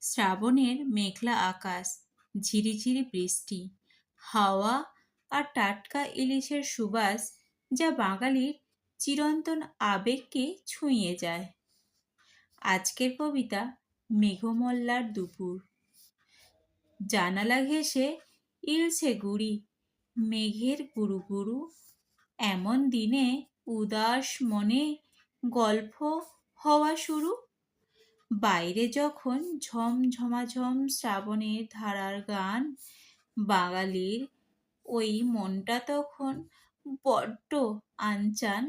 শ্রাবণের মেঘলা আকাশ, ঝিরিঝিরি বৃষ্টি, হাওয়া আর টাটকা ইলিশের সুবাস যা বাঙালির চিরন্তন আবেগকে ছুঁয়ে যায়। আজকের কবিতা মেঘমল্লার দুপুর। জানালা ঘেঁষে ইলছে গুড়ি, মেঘের গুরু গুরু। এমন দিনে উদাস মনে গল্প হওয়া শুরু। বাইরে যখন ঝমঝমাঝম শ্রাবণের ধারার গান, বাঙালির ওই মনটা তখন বড্ড আনচান।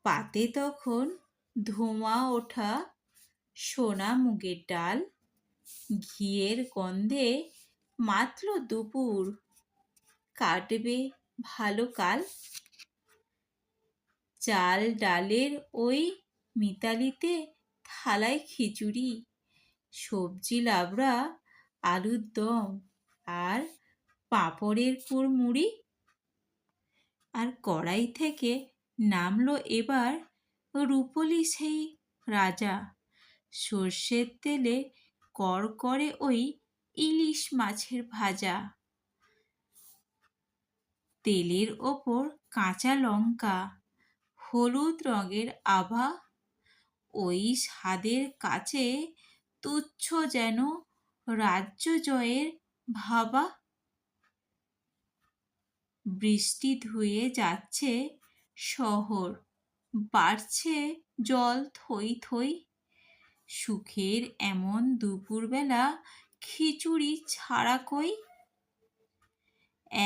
পাতে তখন ধোঁয়া ওঠা সোনা মুগের ডাল, ঘিয়ের গন্ধে মাতল দুপুর, কাটবে ভালো কাল। চাল ডালের ওই মিতালিতে থালায় খিচুড়ি, সবজি লাবড়া, আলুর দম আর পাঁপড়ের কুড়মুড়ি। আর কড়াই থেকে নামলো এবার রুপোলি সেই রাজা, সর্ষের তেলে কড়কড়ে ওই ইলিশ মাছের ভাজা। তেলের ওপর কাঁচা লঙ্কা, হলুদ রঙের আভা, ওই স্বাদের কাছে তুচ্ছ যেন রাজ্য জয়ের ভাবা। বৃষ্টি ধুয়ে যাচ্ছে শহর, বাড়ছে জল থই থই। সুখের এমন দুপুরবেলা খিচুড়ি ছাড়া কই।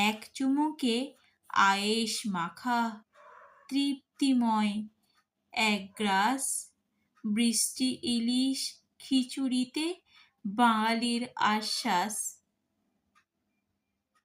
এক চুমুকে আয়েশ মাখা তৃপ্তিময় এক গ্রাস বৃষ্টি ইলিশ খিচুড়িতে বাঙালির আশ্বাস।